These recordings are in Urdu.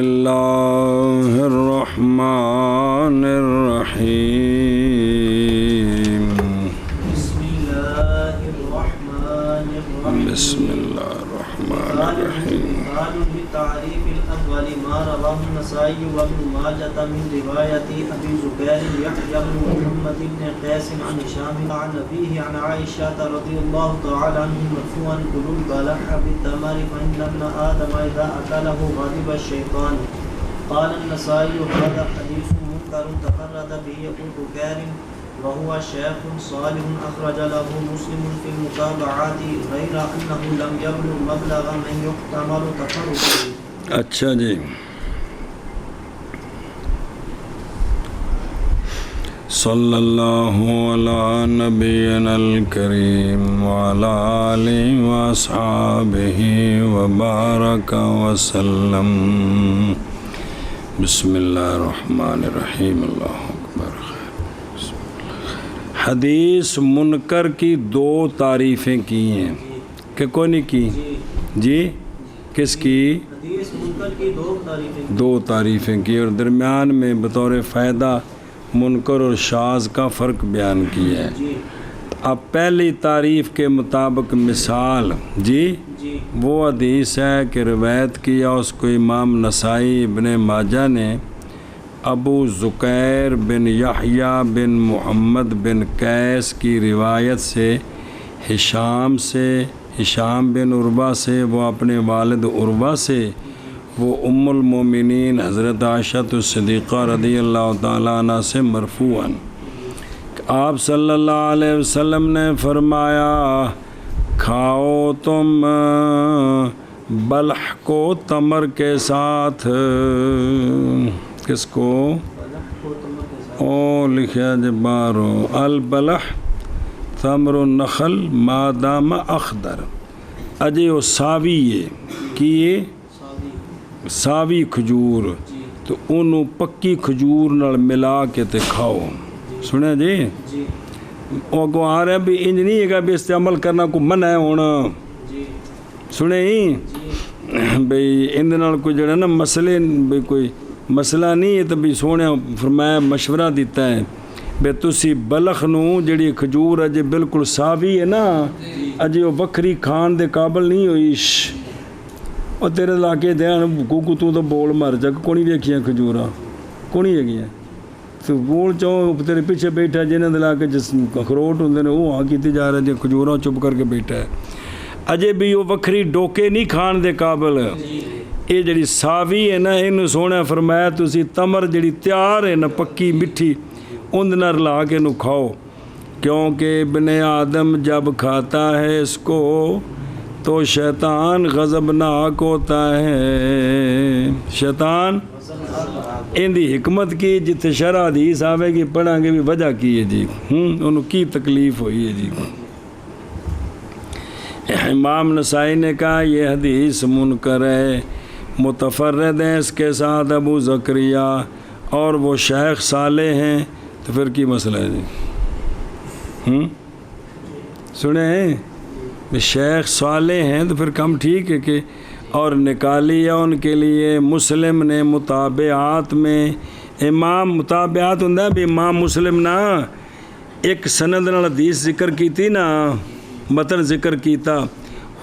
اللہ الرحمن الرحیم بسم اللہ الرحمن الرحیم بسم اللہ الرحمن الرحیم قال بالتعریف الاول ما رواه النسائی وابن ماجہ من روایت ابی زبیر یحیی بن محمد بن قیس عن هشام عن ابیہ عن عائشہ رضی اللہ تعالی عنہ مرفوعا کلوا البلح بالتمر فإن ابن آدم اذا اکلہ غضب الشیطان. قال النسائی هذا حدیث منکر تفرد به ابو بکر وهو شيخ صالح أخرج له مسلم في المتابعات غير أنه لم يبلغ مبلغ من يحتمل تفرده. اچھا جی، صلی اللہ علی نبینا الکریم وعلی آلہ واصحابہ وبارک وسلم. بسم اللہ الرحمن الرحیم. اللہ اکبر. حدیث منکر کی دو تعریفیں کی ہیں کہ کوئی نہیں کی؟ جی کس کی؟ حدیث منکر کی دو تعریفیں کی اور درمیان میں بطور فائدہ منکر اور شاذ کا فرق بیان کیا ہے. اب پہلی تعریف کے مطابق مثال جی وہ حدیث ہے کہ روایت کیا اس کو امام نسائی ابن ماجہ نے ابو زکیر بن یحییٰ بن محمد بن قیس کی روایت سے ہشام بن عروہ سے، وہ اپنے والد عروہ سے، وہ ام المومنین حضرت عائشہ الصدیقہ رضی اللہ تعالیٰ عنہ سے مرفوعاً آپ صلی اللہ علیہ وسلم نے فرمایا کھاؤ تم بلح کو تمر کے ساتھ. کس کو؟ او لکھا جبارو البلح ثمر النخل ما دام اخضر. اجے وہ ساوی ہے کیے ساوی کھجور تو انہوں پکی کھجور نال ملا کے تے کھاؤ. سنے جی وہ کو آ رہا ہے بھی انج نہیں ہے گا بھی استعمال کرنا کو منع ہے ہونا. سنے ہی بھئی اندھ نال کوئی جڑا نا مسئلے بھئی کوئی مسئلہ نہیں ہے تو بھی سونے فرمایا مشورہ دیتا ہے بے تسی بلخ نو جڑی کھجور اجے بالکل ساوی ہے نا اجے وہ بکری کھان دے قابل نہیں ہوئیش اور تیرے علاقے دھیان کو تو بول مر جا کونی دیکھیاں کھجورا کونی ہے گیا تو بول چاہو تیرے پیچھے بیٹھا جنہیں دلا کے جس اخروٹ ہوں نے وہ ہاں کیتی جا رہا جی کھجورا چپ کر کے بیٹھا ہے اجے بھی وہ بکری ڈوکے نہیں کھان دے قابل. یہ جڑی ساوی ہے نا انہوں سونے فرمایا تسی تمر جڑی تیار ہے نا پکی مٹھی اند نہ رلا کے نو کھاؤ کیونکہ ابن آدم جب کھاتا ہے اس کو تو شیطان غضبناک ہوتا ہے. شیطان ان دی حکمت کی جتنے شرع حدیث آوے گی پڑھاں گے بھی وجہ کی ہے جی انہوں کی تکلیف ہوئی ہے جی. امام نسائی نے کہا یہ حدیث منکر ہے، متفرد ہیں اس کے ساتھ ابو زکریا اور وہ شیخ صالح ہیں تو پھر کی مسئلہ ہے جی سنیں شیخ صالح ہیں تو پھر کم ٹھیک ہے کہ اور نکالی ہے ان کے لیے. مسلم نے مطابعات میں امام مطابعات ہوں بھی امام مسلم نا ایک سند نال حدیث ذکر کیتی نا متن ذکر کیتا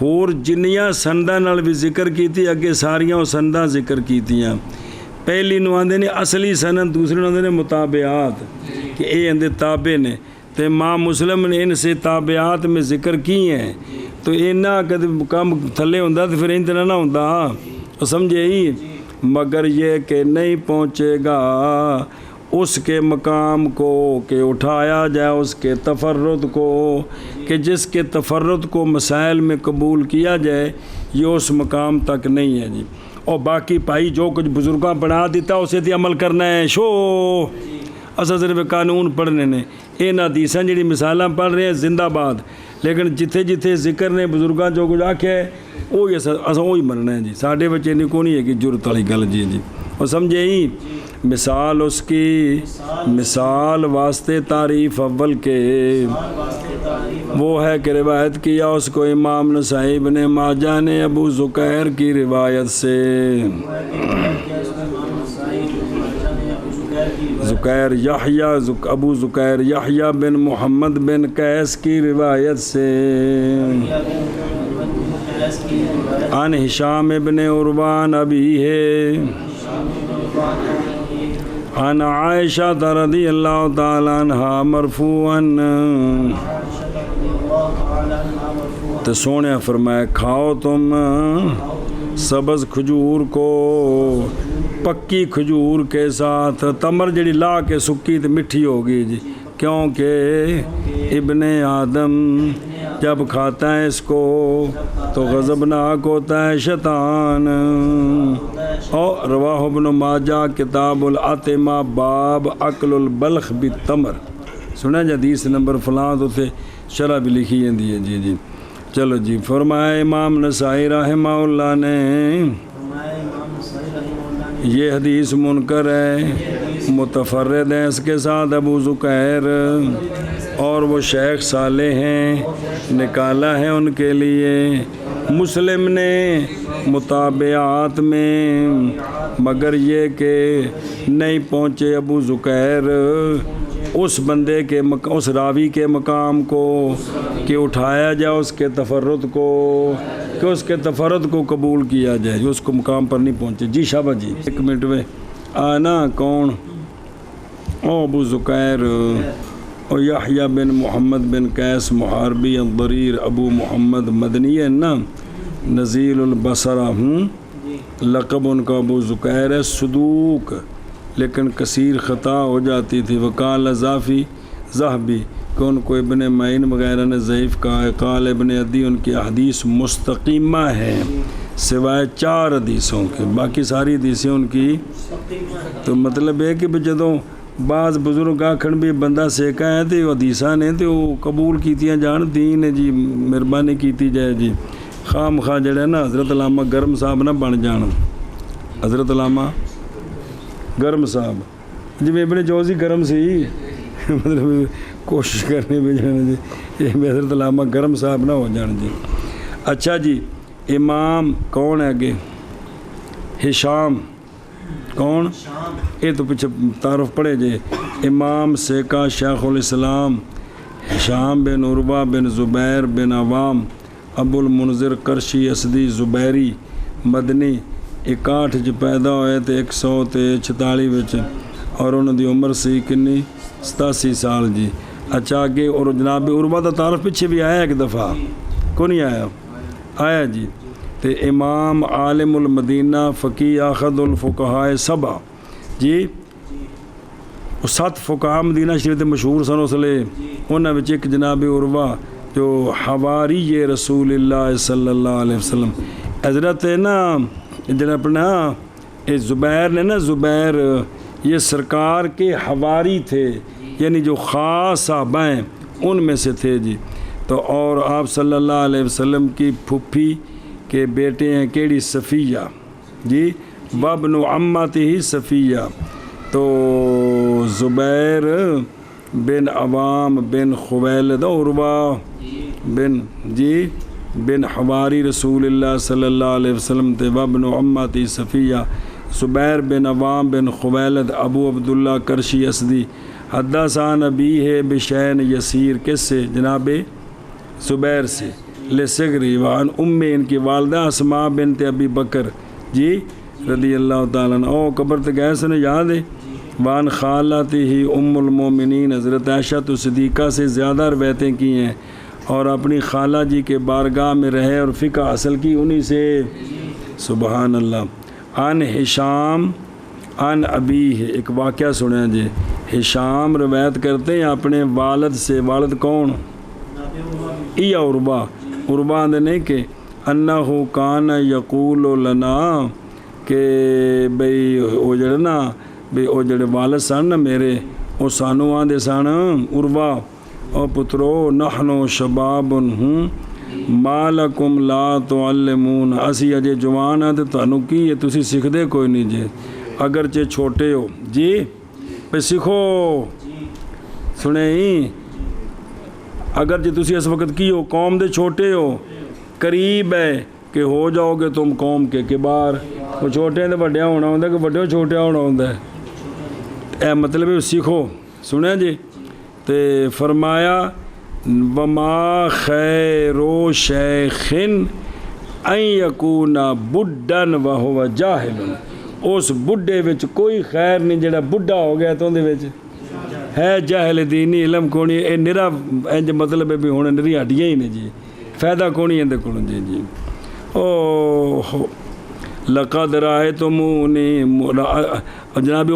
ہور جنیاں سنداں نال بھی ذکر کیتی اگے ساریاں سنداں ذکر کیتیاں. پہلی نو آندے نے اصلی سند دوسرے نو آندے نے مطابعات کہ اے اندے تابع نے تو امام مسلم نے ان سے تابعات میں ذکر کی ہیں تو اینا کدھے کام تھلے ہوندہ تو پھر انتنا نہ ہوندہ سمجھے ہی مگر یہ کہ نہیں پہنچے گا اس کے مقام کو کہ اٹھایا جائے اس کے تفرد کو کہ جس کے تفرد کو مسائل میں قبول کیا جائے یہ اس مقام تک نہیں ہے جی. اور باقی بھائی جو کچھ بزرگاں بنا دیتا اسے تھی عمل کرنا ہے شو اساں صرف قانون پڑھنے نے ان حدیثاں جڑی مثالاں پڑھ رہے ہیں زندہ باد لیکن جتھے جتھے ذکر نے بزرگاں جو کچھ آکھے وہی اساں وہی مننا ہے جی. ساڈے بچے نہیں کونی ہے کہ جرت والی گل جی اور سمجھے ہی مثال اس کی مثال واسطے تعریف اول کے وہ ہے کہ روایت کیا اس کو امام نسائی ابن ماجہ نے ابو زکیر کی روایت سے. زکیر یحییٰ ابو زکیر یحییٰ بن محمد بن قیس کی روایت سے عن ہشام ابن عروہ عن ابیہ عن عائشہ رضی اللہ تعالی عنہا مرفوعاً تو سونے فرمایا کھاؤ تم سبز کھجور کو پکی کھجور کے ساتھ، تمر جڑی لا کے سکی تو مٹھی ہوگی جی، کیونکہ ابن آدم جب کھاتا ہے اس کو تو غضبناک ہوتا ہے شیطان۔ اور رواہ ابن ماجہ کتاب العتمہ باب اکل البلخ بالتمر، سنا جی حدیث نمبر فلاں تو تھے شرح بھی لکھی جاندی ہے جی جی۔ چلو جی فرمایا امام نسائی رحمہ اللہ نے یہ حدیث منکر ہے، متفرد ہیں اس کے ساتھ ابو زکیر، اور وہ شیخ صالح ہیں، نکالا ہے ان کے لیے مسلم نے مطابعات میں، مگر یہ کہ نہیں پہنچے ابو زکیر اس بندے کے اس راوی کے مقام کو کہ اٹھایا جائے اس کے تفرد کو، کہ اس کے تفرد کو قبول کیا جائے، جو اس کو مقام پر نہیں پہنچے۔ جی شابہ جی ایک منٹ میں آنا کون او ابو زکیر او یحییٰ بن محمد بن قیس محاربی الضریر ابو محمد مدنی ہے نا، نزیل البصرہ، لقب ان کا ابو زکیر ہے، صدوق لیکن کثیر خطا ہو جاتی تھی۔ وقال ذافی ذہبی کہ ان کو ابن معین وغیرہ نے ضعیف کہا ہے، قال ابن عدی ان کی حدیث مستقیمہ ہے سوائے 4 حدیثوں کے، باقی ساری حدیثیں ان کی۔ تو مطلب ہے کہ جدوں بعض بزرگ آکھن بھی بندہ سیکھا ہے تو حدیثاں نے تو وہ قبول کیتیاں جان، دین ہے جی مہربانی کیتی جائے جی، خام خواہ جڑے ہے نا حضرت علامہ گرم صاحب نہ بن جان، حضرت علامہ گرم صاحب جی ابن جوزی گرم سی مطلب کوشش کرنے بھی جانا جی، یہ حضرت علامہ گرم صاحب نہ ہو جان جی۔ اچھا جی امام کون ہے آگے؟ ہشام کون؟ یہ تو پیچھے تعارف پڑھے جی، امام سیکا شیخ الاسلام ہشام بن عروہ بن زبیر بن عوام ابو المنذر قرشی اسدی زبیری مدنی 61 پیدا ہوئے تھے 146 وچ، اور انہوں دی عمر سی کنی 87 سال جی۔ اچھا آگے اور جناب عروہ دا تعارف پیچھے بھی آیا ایک دفعہ کو نہیں آیا جی۔ تے امام عالم المدینہ فقیہ اخذ الفقہاء 7 جی، وہ 7 فقہاء مدینہ شریف دے مشہور سن اس لیے، انہاں وچ ایک جناب عروہ جو حواری رسول اللہ صلی اللہ علیہ وسلم، حضرت نا جناب نا زبیر نے نا، زبیر یہ سرکار کے حواری تھے، یعنی جو خاص صحابہ ہیں ان میں سے تھے جی۔ تو اور آپ صلی اللہ علیہ وسلم کی پھپھی کے بیٹے ہیں کیڑی صفیہ جی، وابن عمتہ صفیہ، تو زبیر بن عوام بن خویلد عروہ بن جی بن حواری رسول اللہ صلی اللہ علیہ وسلم تے وابن عمتہ صفیہ، زبیر بن عوام بن خویلد ابو عبداللہ کرشی اسدی، حدثان ابیہ بشین یسیر، کس سے؟ جناب زبیر سے، لصغری وعن ان کی والدہ اسماء بنت ابی بکر جی رضی اللہ تعالیٰ عنہ، او قبر تک گئے سنے یاد ہے، وعن خالتہ المومنین حضرت عائشہ تو صدیقہ سے زیادہ روایتیں کی ہیں، اور اپنی خالہ جی کے بارگاہ میں رہے اور فقہ حاصل کی انہی سے، سبحان اللہ۔ عن ہشام عن ابیہ، ایک واقعہ سنیں جی، ہشام روایت کرتے ہیں اپنے والد سے، والد کون؟ یا عروہ نے نہیں کہ انہو کان یقول لنا، کہ بھئی او جڑے نا بھئی او جڑے والد سن نا میرے، او سانو آندے سن عروہ، او پترو نحنو شباب ما لکم لا تعلمون، اسی اجے جوان ہیں تو تانوں کی ہے تسی سکھ دے کوئی نہیں جے، اگرچہ چھوٹے ہو جی پہ سکھو، سنیں اگرچہ تسی اس وقت کی ہو قوم دے چھوٹے ہو، قریب ہے کہ ہو جاؤ گے تم قوم کے کبار، وہ چھوٹے تو وڈیا ہونا ہوتا کہ وڈے چھوٹیا ہونا ہوتا ہے. اے مطلب سیکھو. سنیا جی. تے فرمایا وما خیر شیخ ان یکون بڈن وہو جاہل. اس بڈھے وچ کوئی خیر نہیں جڑا بڈھا ہو گیا تو اندے وچ ہے جاہل دینی علم کونی. اے نرا انج مطلب ہے بھی ہن نری ہڈیاں ہی نے جی فائدہ کونی اندے کولوں جی. جی او لقد رأیتمونی جناب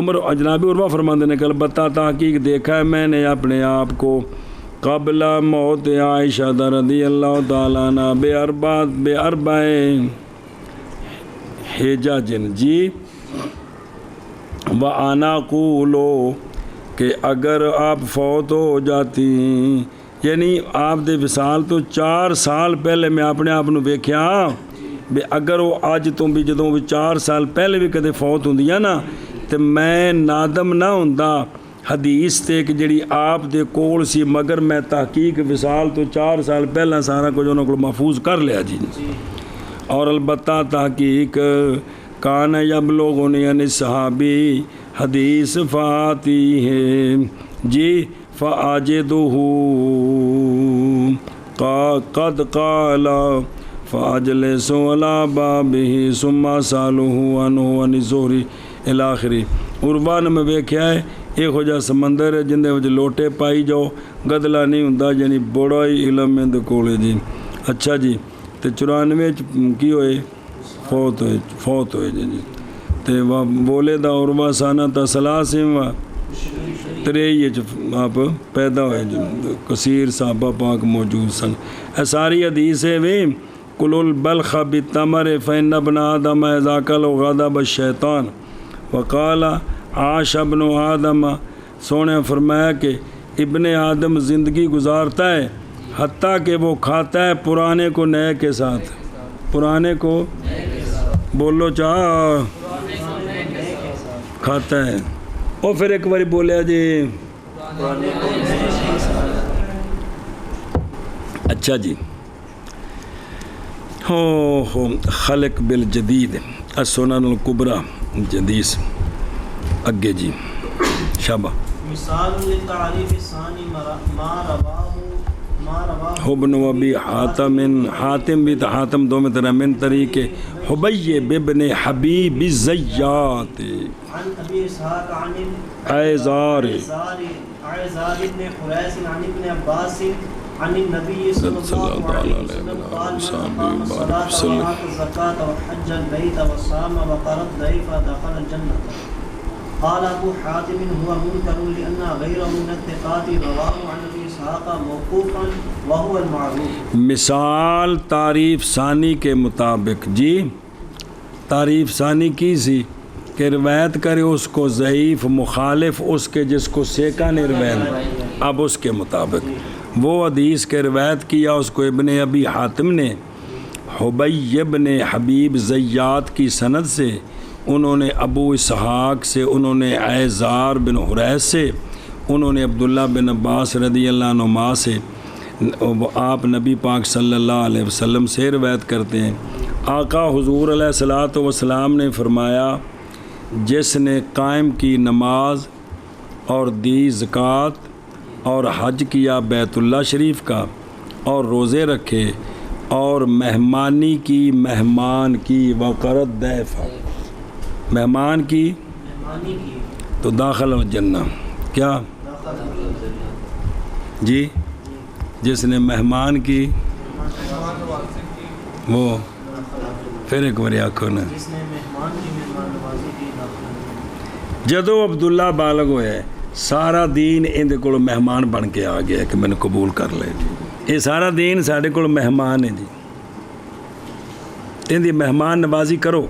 عروہ فرماندے نے کہ البتہ تحقیق دیکھا ہے میں نے اپنے آپ کو قبل موت عائشہ رضی اللہ تعالیٰ عنہ بے اربع حجج جی وَأَنَا قُولُ کہ اگر آپ فوت ہو جاتی یعنی آپ دے وصال تو 4 سال پہلے میں اپنے آپ نو ویکھیا بھی اگر وہ اج تو بھی جدوں بھی 4 سال پہلے بھی کدے فوت ہوندیاں نا تے میں نادم نہ ہوندا حدیث تے کہ جڑی آپ دے کول سی مگر میں تحقیق وصال تو 4 سال پہلا سارا کچھ انہوں کو محفوظ کر لیا جی. اور البتہ تحقیق کان یبلغنی عن صحابی حدیث فاتی ہے جی فاجدہ قد قال فاجلس علی بابہ ثم سالہ عنہ عن الزہری الی آخری. عروہ نے میں ویکھیا ہے ایک ہو جا سمندر ہے جن دے وچ لوٹے پائی جاؤ گدلا نہیں ہوندا یعنی بڑا ہی علم ہے دے کولے جی. اچھا جی تے 94 کی ہوئے فوت ہوئے جی. تے بولے دا عروہ سانہ تا سلاسم و 23 آپ پیدا ہوئے جی. کثیر صحابہ پاک موجود سن. اے ساری حدیث ہے وی کل البلخ بالتمر فإن ابن آدم اذا کل غضب الشیطان وقال عاش ابن آدم. سونے فرمایا کہ ابن آدم زندگی گزارتا ہے حتیٰ کہ وہ کھاتا ہے پرانے کو نئے کے ساتھ. پرانے کو بولو چاہ کھاتا ہے. اور پھر ایک باری بولیا جی اچھا جی ہو خلق بالجدید السنن الکبری جدیث اگے جی شابہ. مثال للتعریف الثانی ما رواہ ابن ابی حاتم بھی حاتم دو میں طرح من طریق حبی بن حبیب الزیات عن ابی اسحاق عن عیزار ابن خریس عن ابن عباس عن النبي صلى الله عليه وسلم قال من أقام الصلاة وآتى الزكاة وحج البيت وصام وقرأ الضيف دخل الجنة. قال أبو حاتم هو منكر لأن غيره من الثقات رواه عن أبي إسحاق موقوفا وهو المعروف. مثال تعریف ثانی کے مطابق جی تعریف ثانی کی سی کہ روایت کرے اس کو ضعیف مخالف اس کے جس کو سیکا نے روایت. اب اس کے مطابق وہ حدیث کے روایت کیا اس کو ابن ابی حاتم نے حبی ابن حبیب زیات کی سند سے انہوں نے ابو اسحاق سے انہوں نے عیزار بن حریث سے انہوں نے عبداللہ بن عباس رضی اللہ عنہما سے آپ نبی پاک صلی اللہ علیہ وسلم سے روایت کرتے ہیں. آقا حضور علیہ الصلوۃ والسلام نے فرمایا جس نے قائم کی نماز اور دی زکوٰۃ اور حج کیا بیت اللہ شریف کا اور روزے رکھے اور مہمانی کی وقرت ضیف مہمان کی تو داخل الجنہ. کیا جی جس نے مہمان کی وہ پھر ایک بار آنکھوں نے جدو عبداللہ بالغ ہوئے سارا دین اندے کو مہمان بن کے آ گیا کہ میں نے قبول کر لے. یہ سارا دین سارے کو مہمان ہے جی. اندی مہمان نوازی کرو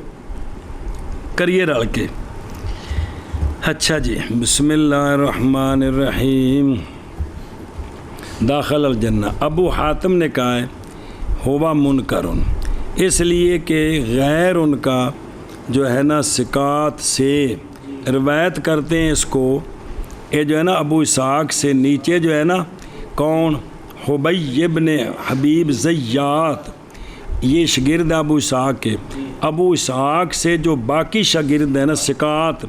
کریے رل کے. اچھا جی بسم اللہ الرحمن الرحیم. داخل الجنہ. ابو حاتم نے کہا ہے ہوا منکرن اس لیے کہ غیر ان کا جو ہے نا ثقات سے روایت کرتے ہیں اس کو. یہ جو ہے نا ابو اسحاق سے نیچے جو ہے نا کون حبی ابن حبیب زیات یہ شگرد ابو اسحاق کے ابو اسحاق سے جو باقی شاگرد ہیں نا ثقات،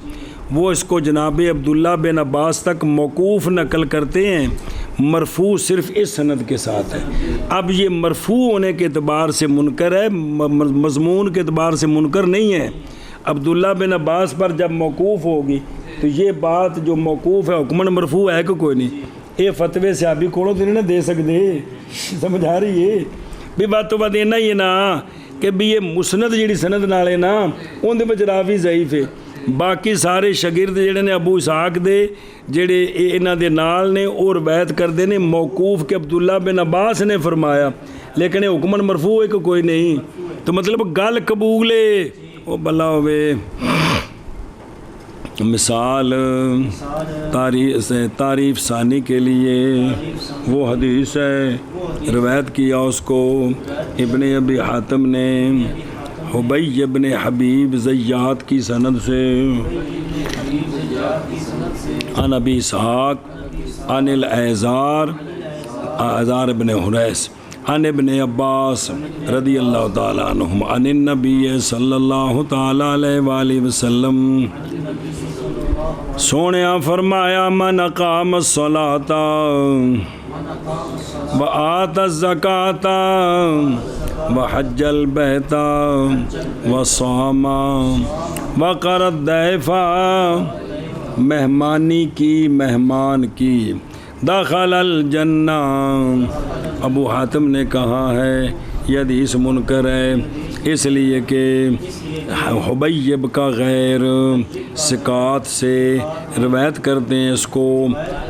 وہ اس کو جناب عبداللہ بن عباس تک موقوف نقل کرتے ہیں، مرفوع صرف اس سند کے ساتھ ہے۔ اب یہ مرفوع ہونے کے اعتبار سے منکر ہے، مضمون کے اعتبار سے منکر نہیں ہے۔ عبداللہ بن عباس پر جب موقوف ہوگی تو یہ بات جو موقوف ہے حکماً مرفوع ہے کہ کوئی نہیں، یہ فتوے سے ابھی کھولو تو نہیں نہ دے سکتے، سمجھ آ رہی ہے بھی بات تو بات اینا ہی ہے نا کہ بھی یہ مسند جیڑی سند نالے نا اندر وچ راوی ضعیف ہے، باقی سارے شاگرد جڑے نے ابو اسحاق دے جڑے انہاں دے نال نے اور روایت کردے نے موقوف کہ عبداللہ بن عباس نے فرمایا، لیکن یہ حکماً مرفوع ہے کہ کوئی نہیں، تو مطلب گل قبول ہے وہ بلا ہوئے۔ مثال تعریف ثانی کے لیے وہ حدیث ہے، روایت کیا اس کو ابن ابی حاتم نے حبی ابن حبیب زیات کی سند سے عن ابی اسحاق عن الازار ابن حریث عن ابن عباس رضی اللہ تعالیٰ عنہم عن النبی صلی اللہ تعالیٰ علیہ وآلہ وسلم، سونیا فرمایا من اقام الصلاۃ وآت الزکاۃ وحج البیت وصام وقر الضیف، مہمانی کی مہمان کی، دخل الجنہ۔ ابو حاتم نے کہا ہے یہ حدیث منکر ہے اس لیے کہ حبیب کا غیر ثقات سے روایت کرتے ہیں اس کو،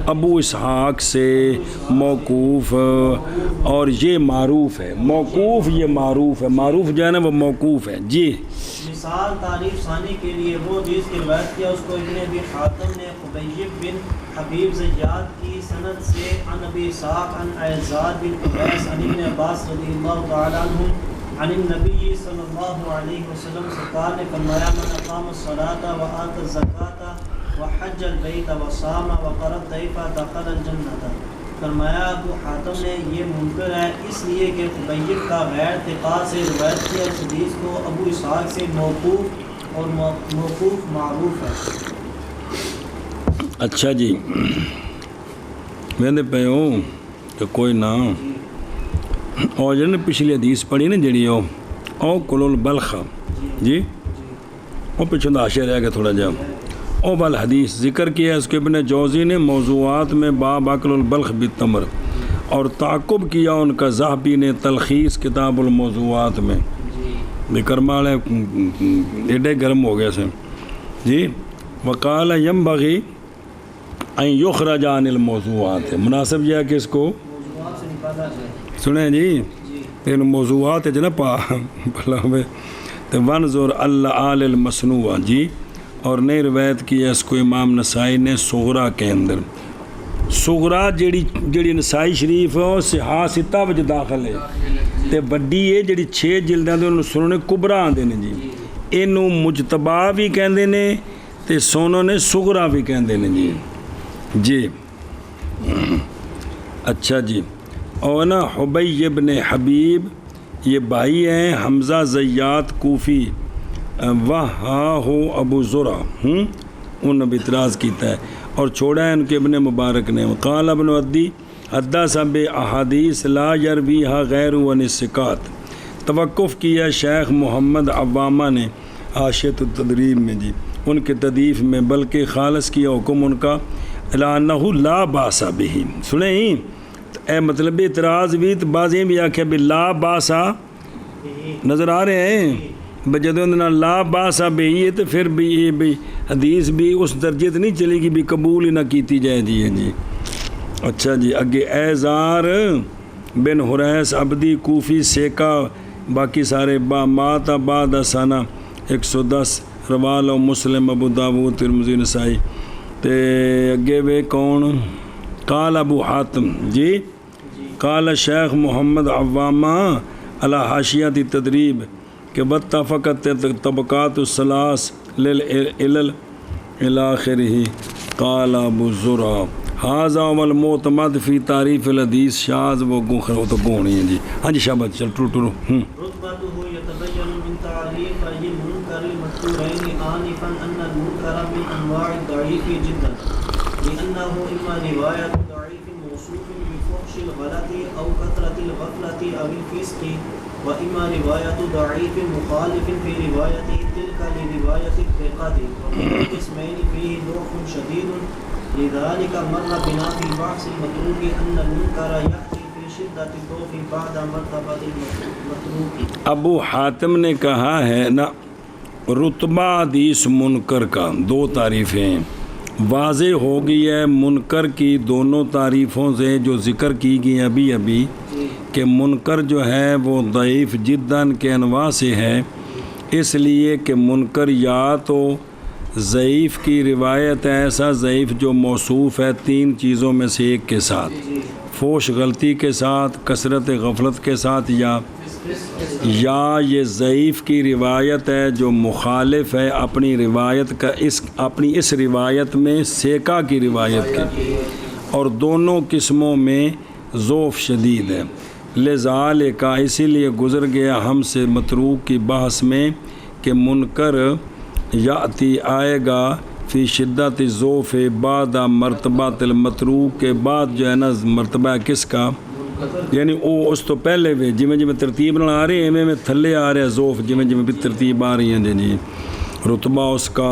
ابو اسحاق سے موقوف، اور یہ معروف ہے، موقوف یہ معروف ہے، معروف جو ہے نا وہ موقوف ہے۔ جی مثال تعریف ثانی کے لیے وہ حدیث کی روایت کیا اس کو ابن ابی حاتم نے حبیب بن حبیب زیات کی سند سے عن ابی اسحاق عن اعزار بن قیس عن ابن عباس رضی اللہ تعالی عنہ عن النبی صلی اللہ علیہ وسلم سرکار نے فرمایا من اقام الصلاۃ وآت الزکاۃ وحج البیت وصام وقر الضیف دخل الجنۃ۔ فرمایا ابو حاتم نے یہ منکر ہے اس لیے کہ حبیب کا غیر ثقات سے روایت کیا اس حدیث کو ابو اسحاق سے موقوف، اور موقوف معروف ہے۔ اچھا جی میں پہ ہوں کہ کوئی نہ اور جو پچھلی حدیث پڑھی نا جڑی او کل البلخ جی وہ پچھوں داشے رہ گیا تھوڑا جا او بل حدیث ذکر کیا اس کے ابن جوزی نے موضوعات میں باب اکل البلخ بالتمر، اور تعقب کیا ان کا ذہبی نے تلخیص کتاب الموضوعات میں، بکرمال ایڈے گرم ہو گئے سے جی، وقال ينبغي ان يخرج عن الموضوعات، مناسب یہ ہے کہ اس کو سنیں جی ان موضوعات ہے جنا پا بھلا میں تو ونظر اللہ آل المصنوع جی، اور نئی روایت کی ہے اس کو امام نسائی نے صغرا کے اندر، صغرا جڑی نسائی شریف ہے وہ صحاح ستہ وچ داخل ہے تے بڑی ہے جڑی 6 جلداں دے انہوں سننے کبرا آندے نے جی، انہوں مجتبا بھی کہندے نے تے سونوں نے صغرا بھی کہندے نے جی جی۔ اچھا جی اور نا حبی ابن حبیب یہ بھائی ہیں حمزہ زیات کوفی، وہاں ہو ابو زرع ان نے بھی اعتراض کیتا ہے اور چھوڑا ہے ان کے ابن مبارک نے، قال ابن عدی حدثنا باحادیث لا یرویھا غیر عن الثقات، توقف کیا شیخ محمد عوامہ نے حاشیۃ التدریب میں جی ان کے تدیف میں، بلکہ خالص کیا حکم ان کا لانہ لا باس بہ، سنیں اے مطلب اعتراض بھی تو بعضیں بھی آکھے بھی لا باسا نظر آ رہے ہیں جدوں لا باسا بہی ہے تو پھر بھی یہ بھی حدیث بھی اس درجے نہیں چلے گی بھی قبول ہی نہ کیتی جائے جی جی۔ اچھا جی اگے اعزار بن حریث عبدی کوفی سیکا، باقی سارے مات بعد سنہ 110 روال و مسلم ابو داود ترمذی نسائی تے اگے وے کون، قال ابو حاتم جی، قال شیخ محمد عوامہ علی حاشیۃ التدریب کہ بتفقت طبقات الثلاث للعلل الی آخرہ، قال ابو زرع ھذا والمعتمد فی تعریف الحدیث شاذ و تو کون ہے جی۔ ہاں جی شاباش چل ٹرو رتبتہ یتبین من تعریف المذكورين آنفا أن المنكر من أنواع الضعيف جدا لأنه إما رواية ضعيف موصوف بفحش الغلط أو كثرة الغفلة أو الفسق وإما رواية ضعيف مخالف في روايته تلك لرواية الثقة وكل القسمين فيه ضعف شديد لذلك مر بنا في البحث المتروك أن المنكر يأتي في شدة الضعف بعد مرتبة المتروك. ابو حاتم نے کہا ہے نا رتبہ حدیث منکر کا دو تعریفیں واضح ہو گئی ہے منکر کی دونوں تعریفوں سے جو ذکر کی گئی ابھی کہ منکر جو ہے وہ ضعیف جداً کے انواع سے ہے اس لیے کہ منکر یا تو ضعیف کی روایت ہے ایسا ضعیف جو موصوف ہے تین چیزوں میں سے ایک کے ساتھ فوش غلطی کے ساتھ کثرت غفلت کے ساتھ یا یہ ضعیف کی روایت ہے جو مخالف ہے اپنی روایت کا اپنی اس روایت میں سیکا کی روایت کے اور دونوں قسموں میں ضعف شدید ہے لذالک اسی لیے گزر گیا ہم سے متروک کی بحث میں کہ منکر یاتی آئے گا فی شدت ضعف بعد مرتبہ المتروک کے بعد جو ہے نا مرتبہ کس کا یعنی وہ اس تو پہلے بھی جی ترتیب نہ آ رہی ہیں میں تھلے آ رہے ضعف جی بھی ترتیب آ رہی ہیں جی رتبہ اس کا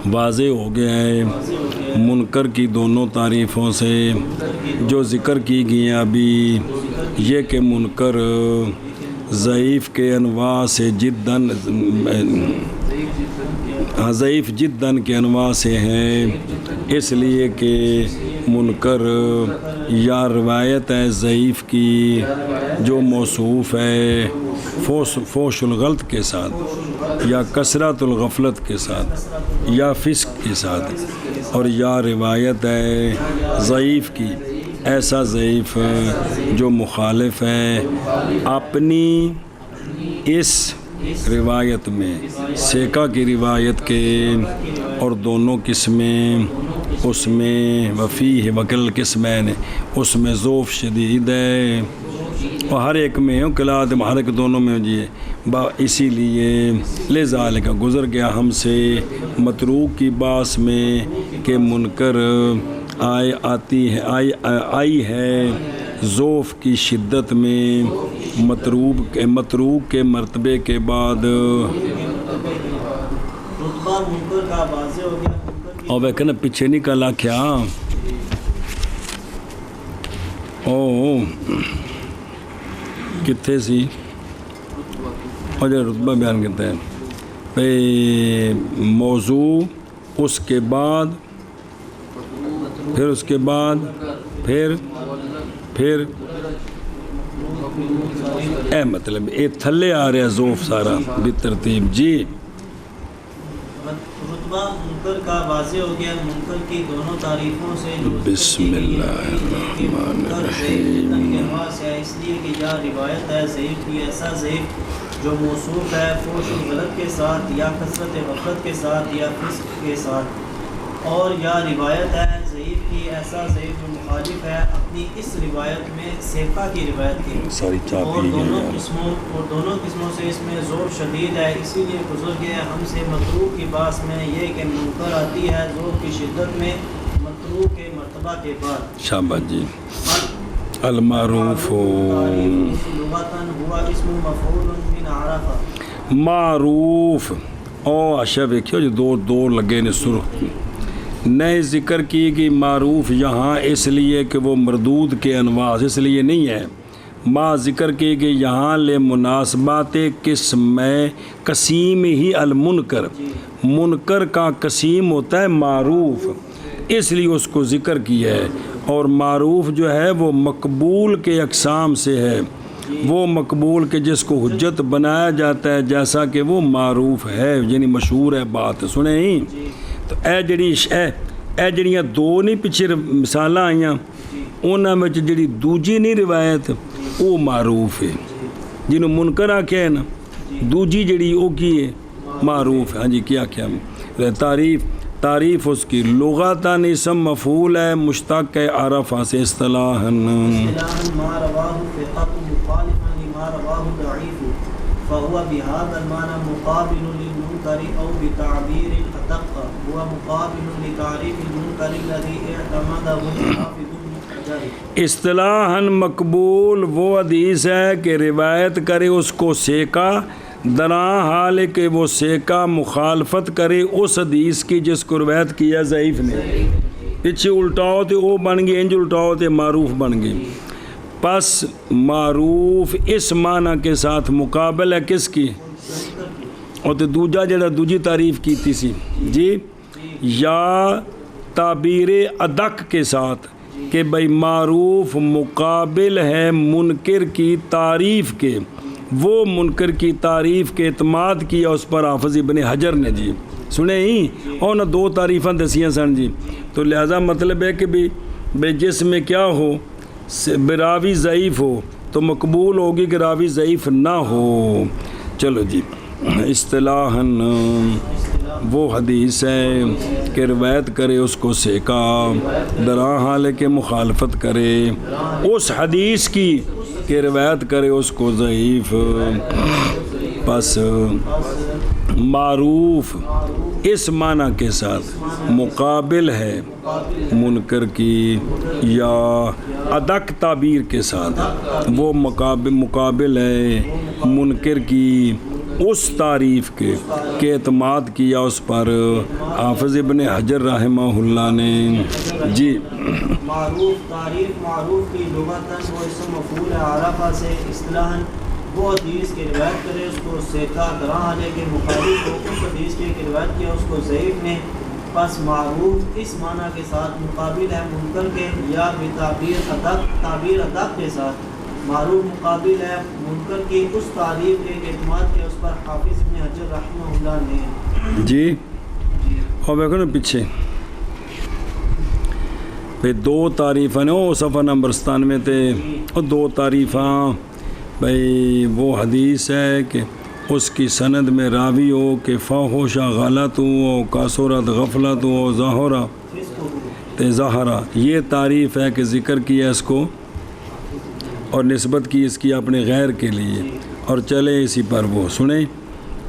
واضح ہو گیا ہے منکر کی دونوں تعریفوں سے جو ذکر کی گئی ہیں ابھی یہ کہ منکر ضعیف کے انواع سے ضعیف جداً کے انواع سے ہے اس لیے کہ منکر یا روایت ہے ضعیف کی جو موصوف ہے فوش الغلط کے ساتھ یا کثرت الغفلت کے ساتھ یا فسق کے ساتھ اور یا روایت ہے ضعیف کی ایسا ضعیف جو مخالف ہے اپنی اس روایت میں سیکا کی روایت کے اور دونوں قسمیں اس میں وفی ہے وکل قسمین اس میں ضعف شدید ہے اور ہر ایک میں قلات ہر ایک دونوں میں جی اسی لیے لذالک کا گزر گیا ہم سے متروک کی باس میں کہ منکر آئی ہے ضعف کی شدت میں متروک کے مرتبے کے بعد اور وہ کہنا پیچھے نہیں کلا کیا کتنے سی اور جو رتبہ بیان کرتے ہیں موضوع اس کے بعد پھر اس کے بعد پھر مطلب یہ تھلے آ رہا ضعف سارا بترتیب جی رتبہ منکر کا واضح ہو گیا منکر کی دونوں تعریفوں سے بسم اللہ الرحمن الرحیم اس لیے کہ یا روایت ہے ضعیف کی ایسا ضعیف جو موصوف ہے فوش غلط کے ساتھ یا کثرت غفلت کے ساتھ یا فسق کے ساتھ اور یا روایت ہے ضعیف کی ایسا ضعیف جو مخالف ہے اپنی اس روایت میں سیکا کی روایت کی اور دونوں قسموں سے اس میں ضعف شدید ہے اسی لیے گزر گیا ہم سے متروک کی باس میں یہ کہ منکر آتی ہے ضعف کی شدت میں متروک کے مرتبہ کے بعد شاباش جی المعروف لغتاً ہوا اسم مفعول من عرف معروف او اشا ویکھو جو دو لگے نے سرخ نئے ذکر کی گئی معروف یہاں اس لیے کہ وہ مردود کے انواع اس لیے نہیں ہے ما ذکر کی گئی یہاں لے مناسبات قسیم ہی المنکر منکر کا قسیم ہوتا ہے معروف اس لیے اس کو ذکر کیا ہے اور معروف جو ہے وہ مقبول کے اقسام سے ہے وہ مقبول کے جس کو حجت بنایا جاتا ہے جیسا کہ وہ معروف ہے یعنی مشہور ہے بات سنیں ہی تو اے جڑیاں دو نہیں پیچھے مثالاں آئیاں انہاں میں جڑی دوجی نہیں روایت وہ معروف ہے جنہوں منکر آکھیا ہے نا دوجی جڑی وہ کی ہے معروف ہے ہاں جی کیا تعریف اس کی لغتاً اسم مفعول ہے مشتق ہے عرفہ سے اصطلاحاً ما رواه ثقة مخالفا لما رواه ضعيف فهو بهذا المعنى مقابل المنكر أو بتعبير أدق هو مقابل لتعريف المنكر الذي اعتمده الحافظ ابن حجر. اصطلاحاً مقبول وہ حدیث ہے کہ روایت کرے اس کو سیکا درا حال کہ وہ سیکا مخالفت کرے اس حدیث کی جس کو روایت کیا ضعیف نے. پیچھے الٹاؤ تو وہ بن گئی، انج الٹاؤ تو معروف بن گئی. پس معروف اس معنی کے ساتھ مقابل ہے کس کی؟ اور تو دوجا جڑا دوجی تعریف کیتی سی جی، یا تعبیر ادق کے ساتھ کہ بھئی معروف مقابل ہے منکر کی تعریف کے. وہ منکر کی تعریف کے اعتماد کیا اس پر حافظ ابن حجر نے جی. سنے ہی اور نہ دو تعریفاں دسیاں سن جی. تو لہذا مطلب ہے کہ بھئی جس میں کیا ہو راوی ضعیف ہو تو مقبول ہوگی کہ راوی ضعیف نہ ہو. چلو جی، اصطلاحاً وہ حدیث ہے کہ روایت کرے اس کو سیکا درا حال کے مخالفت کرے اس حدیث کی کہ روایت کرے اس کو ضعیف. پس معروف اس معنی کے ساتھ مقابل ہے منکر کی، یا ادق تعبیر کے ساتھ وہ مقابل ہے منکر کی اس تعریف کے اعتماد کیا اس پر حافظ ابن حجر رحمہ اللہ نے جی. معروف تعریف معروف کی لغتاً وہ اسم مفعول عرفہ سے اصطلاحاً وہ حدیث کی روایت کرے اس کو سیکا درا حال کے مخالف ہو اس حدیث کی روایت کیا اس کو ضعیف نے. پس معروف اس معنی کے ساتھ مقابل ہے منکر کے، یا بتعبیر ادق کے ساتھ معروف مقابل ہے منکر کی اس تعریف کے اعتماد کے اس پر حافظ ابن حجر رحمہ اللہ نے جی. اور دیکھو نا پیچھے بھئی دو تعریفاں نے وہ صفحہ نمبر 97 تے اور دو تعریفاں. بھئی وہ حدیث ہے کہ اس کی سند میں راوی ہو کہ فاحشہ غلط ہو، کثرت غفلت ہو، ظاہرہ تے ظاہرہ. یہ تعریف ہے کہ ذکر کیا اس کو اور نسبت کی اس کی اپنے غیر کے لیے اور چلے اسی پر وہ سنیں.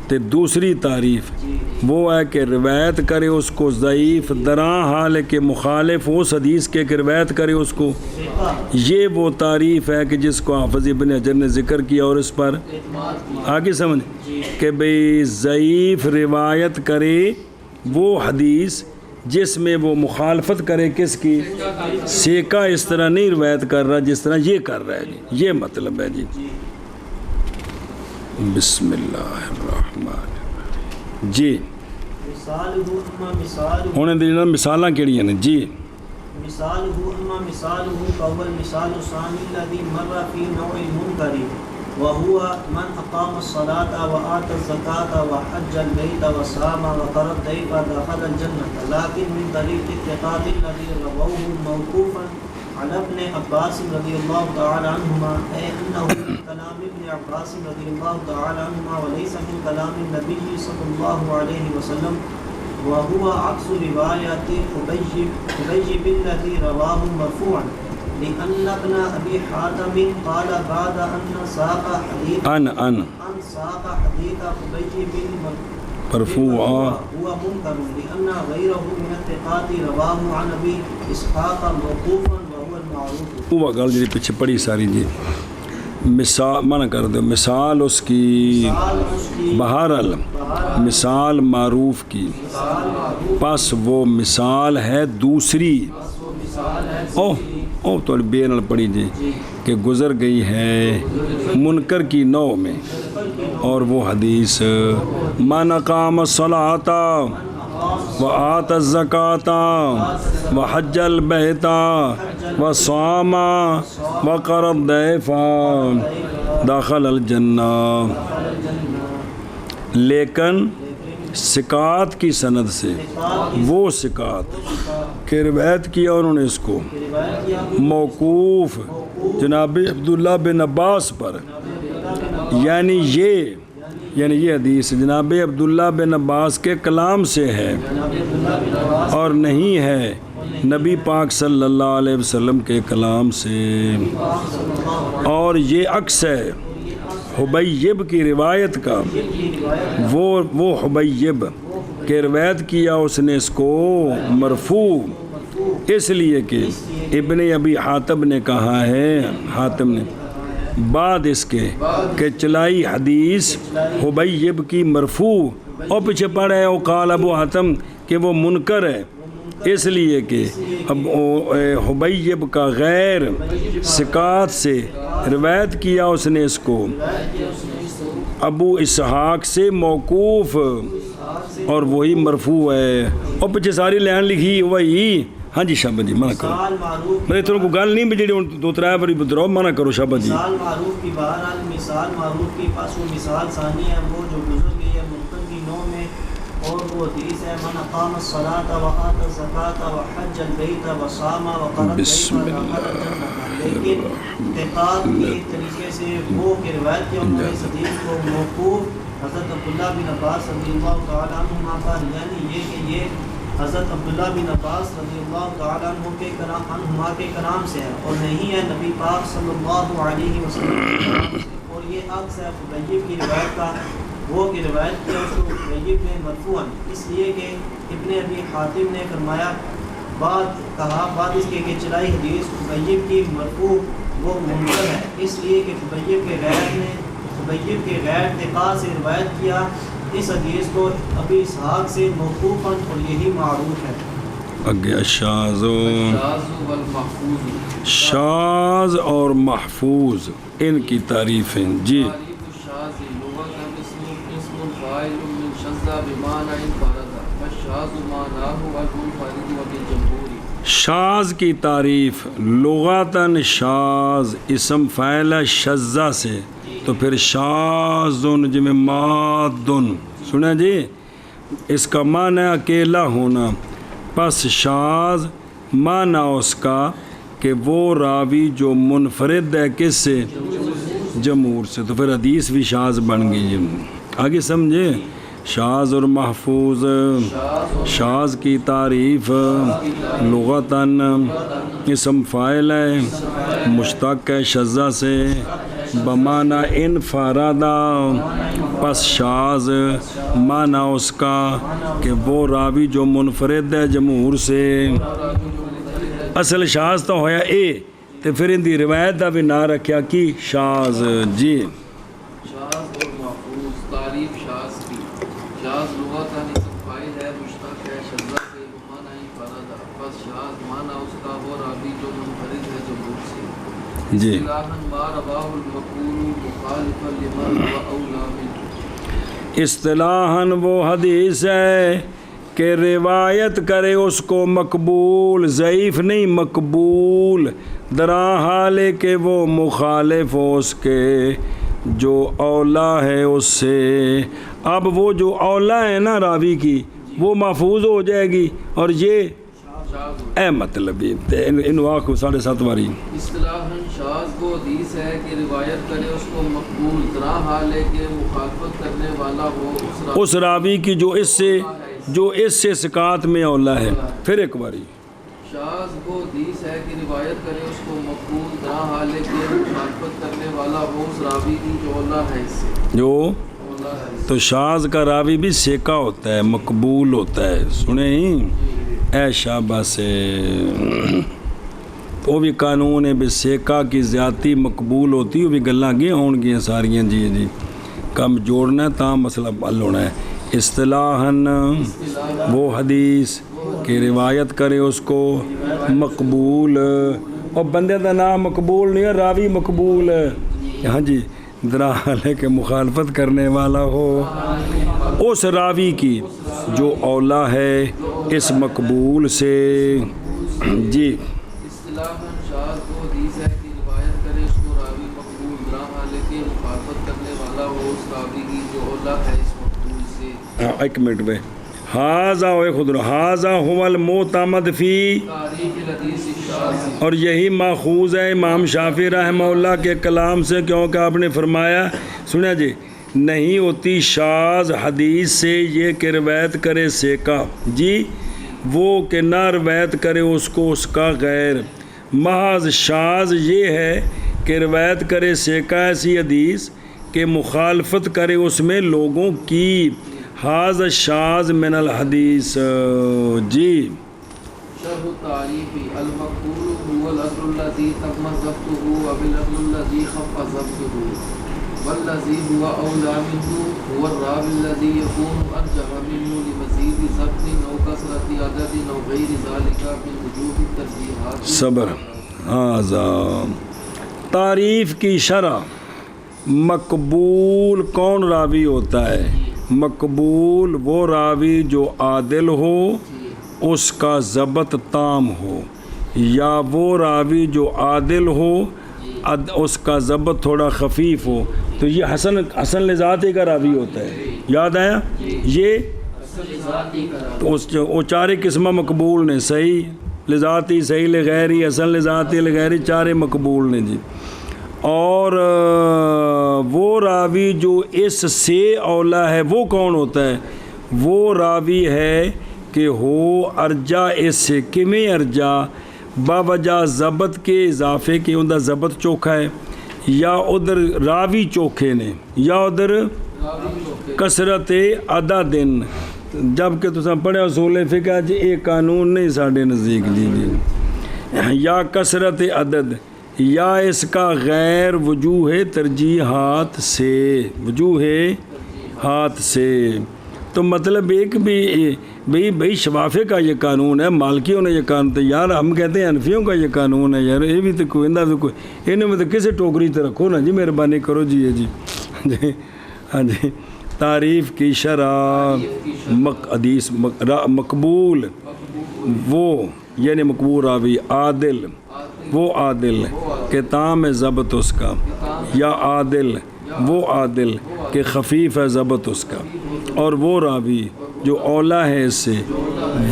تے دوسری تعریف وہ ہے کہ روایت کرے اس کو ضعیف درا حال کے مخالف اس حدیث کے کہ روایت کرے اس کو. یہ وہ تعریف ہے کہ جس کو حافظ ابن حجر نے ذکر کیا اور اس پر آگے سمجھ کہ بھئی ضعیف روایت کرے وہ حدیث جس میں وہ مخالفت کرے کس کی؟ سیکا اس طرح نہیں روایت کر رہا جس طرح یہ کر رہا ہے جی. یہ مطلب ہے جی. بسم اللہ الرحمن الرحیم جی. انہیں دینا مثالاں کیڑی ہیں جی. مثاله اما مثاله فهو المثال الثاني الذي مر في نوع المنكر وهو من اقام الصلاه واتى الزكاه وحج البيت وصام وقرأ الضيف دخل الجنه لكن من طريق الثقات الذي رووه موقوفا على ابن عباس رضي الله تعالى عنهما اي انه من كلام ابن عباس رضي الله تعالى عنهما وليس من كلام النبي صلى الله عليه وسلم وهو عكس رواية خبيب الذي رواه مرفوعا لأن ابن أبي حاتم قال بعد أن ساق حديث ساق حديث خبيب مرفوعا هو منكر لأن غيره من الثقات رواه عن أبي إسحاق موقوفا وهو المعروف. وہ گل جی پیچھے پڑی ساری جی. مثال منع کر دو، مثال اس کی بہرحال مثال معروف کی. پس وہ مثال ہے دوسری او تھوڑی بے نال پڑی جی کہ گزر گئی ہے منکر کی نو میں. اور وہ حدیث من اقام الصلاۃ وآت الزکاة وحج البیت وصام وقرأ الضیف دخل الجنہ. لیکن ثقات کی سند سے وہ ثقات کہ روایت کیا انہوں نے اس کو موقوف جناب عبداللہ بن عباس پر، یعنی یہ حدیث جناب عبداللہ بن عباس کے کلام سے ہے اور نہیں ہے نبی پاک صلی اللہ علیہ وسلم کے کلام سے. اور یہ عکس ہے حبیب کی روایت کا، وہ حبیب کہ روایت کیا اس نے اس کو مرفوع، اس لیے کہ ابن ابی حاتم نے کہا ہے، حاتم نے بعد اس کے کہ چلائی حدیث حبیب کی مرفوع، اور پیچھے پڑھا ہے وقال ابو حاتم کہ وہ منکر ہے، اس لیے کہ اب حبیب کا غیر ثقات سے روایت کیا اس نے اس کو ابو اسحاق سے موقوف، اور وہی مرفوع ہے، اور پیچھے ساری لائن لکھی وہی۔ ہاں جی شابہ جی منع کرو، میں تھوڑا کو گل نہیں بھی جی دو ترائے باری بدراؤ، منع کرو شابہ جی۔ مثال معروف کی بہرحال مثال معروف کی پاس وہ مثال ثانی ہے وہ جو گزر گئی ہے منقل کی نو میں، اور وہ حدیث ہے من اقام الصلاۃ وآت الزکاۃ وحج البیت وصام وقرأ القرآن، لیکن اتفاق کے طریقے سے وہ کہ روایت کیا انہوں نے اس حدیث کو موقوف حضرت عبداللہ بن عباس رضی اللہ تعالیٰ عنہما پر، یعنی یہ کہ یہ حضرت عبداللہ بن عباس رضی اللہ تعالیٰ عنہما کے کلام سے ہے، اور نہیں ہے نبی پاک صلی اللہ علیہ وسلم کے کلام سے، اور یہ عکس ہے حبیب کی روایت کا، وہ کہ روایت کیا اس کو حبیب نے مرفوعاً، اس لیے کہ ابن ابی حاتم نے فرمایا بعد اس کے کہ چلائی حدیث حبیب کی مرفوع وہ منکر ہے، اس لیے کہ حبیب کے غیر ثقات سے روایت کیا اس حدیث کو ابی اسحاق سے موقوفاً، اور یہی معروف ہے۔ اگے شاذ اور محفوظ ان کی تعریفیں جی۔ شاذ کی تعریف لغتاً شاذ اسم فاعل ہے شذ سے، تو پھر شاذن جمع مادن، سنا جی اس کا معنی اکیلا ہونا، پس شاذ معنی اس کا کہ وہ راوی جو منفرد ہے کس سے؟ جمہور سے، تو پھر حدیث بھی شاذ بن گئی۔ آگے سمجھے؟ شاذ اور محفوظ، شاذ کی تعریف لغتاً اسم فاعل ہے مشتق ہے شذ سے بمعنی انفرادہ، پس شاذ معنی اس کا کہ وہ راوی جو منفرد ہے جمہور سے۔ اصل شاذ تو ہویا اے تے پھر ان دی روایت دا بھی نہ رکھیا کی شاذ جی۔ شاذ اور محفوظ تعریف شاذ کی، شاذ لغتاً اسم فاعل ہے مشتق ہے شذ سے بمعنی انفرادہ، پس شاذ معنی اس کا وہ راوی جو منفرد ہے جمہور سے۔ جی اصطلاحاً وہ حدیث ہے کہ روایت کرے اس کو مقبول، ضعیف نہیں مقبول، درا حال کہ وہ مخالف ہو اس کے جو اولا ہے اس سے۔ اب وہ جو اولا ہے نا راوی کی وہ محفوظ ہو جائے گی، اور یہ اے مطلب ان واقع 7.5 باری اصطلاحاً شاذ وہ حدیث ہے کہ روایت کرے اس کو مقبول، درا حال ہے کہ مخالفت کرنے والا ہو اس راوی کی جو اس سے ثقات میں اولا ہے۔ پھر ایک باری شاذ وہ حدیث ہے کہ روایت کرے اس کو مقبول، درا حال ہے کہ مخالفت کرنے والا ہو اس راوی کی جو اولا ہے اس سے، جو تو شاذ کا راوی بھی سیکا ہوتا ہے، مقبول ہوتا ہے، سنیں ہی اے شابہ سے وہ بھی قانون ہے بھی سیکا کی زیادتی مقبول ہوتی، وہ بھی گلاں گیا ہون گیا ساریاں جی جی کم جوڑنا ہے تاں مسئلہ حل ہونا ہے۔ اصطلاحاً وہ حدیث کہ روایت کرے اس کو مقبول، اور بندے دا نام مقبول نہیں ہے، راوی مقبول ہے، ہاں جی درا حال کہ مخالفت کرنے والا ہو اس راوی کی جو اولا ہے اس مقبول سے جی۔ اصطلاحاً شاذ وہ حدیث ہے کہ روایت کرے اس کو راوی مقبول، درا حال کہ مخالفت کرنے والا ہو اس راوی کی جو اولا ہے اس مقبول سے۔ ایک منٹ میں حاذا ہوئے خود حاذا هو المعتمد فی، تعریف الحدیث الشاذ، اور یہی ماخوذ ہے امام شافعی رحمہ اللہ کے کلام سے، کیونکہ آپ نے فرمایا سنیا جی نہیں ہوتی شاذ حدیث سے یہ کہ روایت کرے سیکا جی، وہ کہ نہ روایت کرے اس کو اس کا غیر، محض شاذ یہ ہے کہ روایت کرے سیکا ایسی حدیث کہ مخالفت کرے اس میں لوگوں کی. حاذ الشاذ من الحدیث. جی شرح التعریف المقبول هو الأصل الذي تم ضبطه وبالأصل الذي خف ضبطه والذي هو أولى منه هو الراوي الذي يكون أرجح منه لمزيد ضبط أو كثرة عدد أو غير ذلك من وجوه الترجيحات. صبر. حاذا تعریف کی شرح. مقبول کون راوی ہوتا ہے؟ مقبول وہ راوی جو عادل ہو، اس کا ضبط تام ہو، یا وہ راوی جو عادل ہو اس کا ضبط تھوڑا خفیف ہو. تو یہ حسن لذاتی کا راوی ہوتا ہے. یاد آیا؟ یہ وہ چارے قسمہ مقبول نے. صحیح لذاتی، صحیح لغیری، حسن لذاتی، لغیری، چارے مقبول نے جی. اور وہ راوی جو اس سے اولا ہے وہ کون ہوتا ہے؟ وہ راوی ہے کہ ہو ارجا اس سے کمی ارجا باوجہ ضبط کے اضافے کے اندر ضبط چوکھا ہے، یا ادھر راوی چوکھے نے، یا ادھر کثرت عدد. جب کہ تساں پڑھے اصول فقہ جی ایک قانون نہیں ساڑھے نزدیک جی یا کثرت عدد، یا اس کا غیر وجوہ ترجیحات سے، وجوہ ہاتھ سے. تو مطلب ایک بھی بھئی شوافے کا یہ قانون ہے، مالکیوں نے یہ قانون. تو یار ہم کہتے ہیں حنفیوں کا یہ قانون ہے. یار یہ بھی تو کوئی انداز کوئی انہیں میں تو کسی ٹوکری تے رکھو نا جی، مہربانی کرو جی. یہ جی ہاں جی. تعریف کی شرح حدیث مقبول وہ یعنی مقبول راوی، عادل وہ عادل کہ تام ہے ضبط اس کا، یا عادل وہ عادل کہ خفیف ہے ضبط اس کا. اور وہ راوی جو اولا ہے اس سے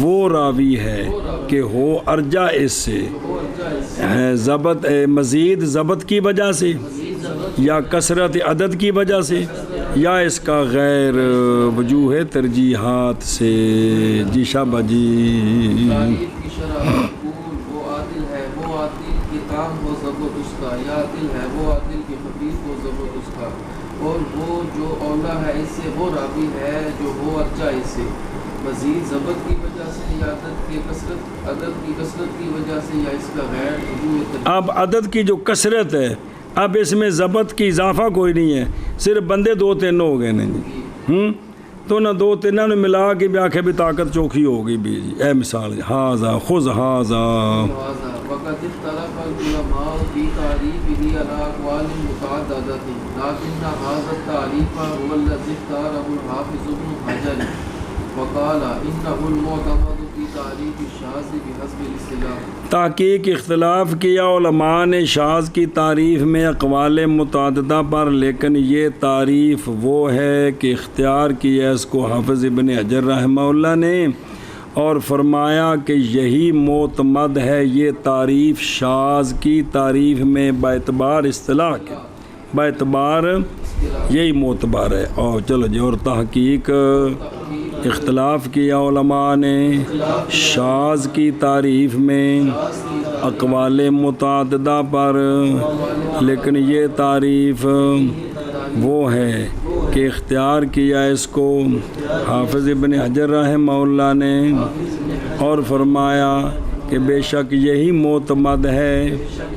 وہ راوی ہے کہ ہو ارجا اس سے ضبط مزید ضبط کی وجہ سے، یا کثرت عدد کی وجہ سے، یا اس کا غیر وجوہ ترجیحات سے. جی شابہ جی. تعریف کی شرح مقبول وہ عادل ہے، وہ عادل کی تام ہو ضبط اس کا، یا عادل ہے وہ عادل کی خفیف ہو ضبط اس کا. اور وہ جو اولا ہے اس سے وہ راوی ہے جو ہو ارجا اس سے مزید ضبط کی وجہ سے، یا عدد کی کثرت کی وجہ سے، یا اس کا غیر وجوہ. اب عدد کی جو کثرت ہے، اب اس میں ضبط کی اضافہ کوئی نہیں ہے، صرف بندے 2-3 ہو گئے نہیں جی. تو نہ 2-3 نے ملا کے بھی آنکھیں بھی طاقت چوکھی ہوگی بھی جی. اے مثال حاذا خذ حاذا. وقد اختلف العلماء في تعريفه على أقوال متعددة لكن هذا التعريف هو الذي اختاره الحافظ ابن حجر وقال إنه المعتمد في تعريف الشاذ بحسب الاصطلاح. تحقیق اختلاف کیا علماء نے شاذ کی تعریف میں اقوال متعددہ پر، لیکن یہ تعریف وہ ہے کہ اختیار کیا اس کو حافظ ابن حجر رحمہ اللہ نے، اور فرمایا کہ یہی معتمد ہے یہ تعریف شاذ کی تعریف میں باعتبار اصطلاح کے، باعتبار یہی معتبر ہے. اور چلو جی. اور تحقیق اختلاف کیا علماء نے شاذ کی تعریف میں اقوال متعددہ پر، لیکن یہ تعریف وہ ہے کہ اختیار کیا اس کو حافظ ابن حجر رحمہ اللہ نے، اور فرمایا کہ بے شک یہی معتمد ہے،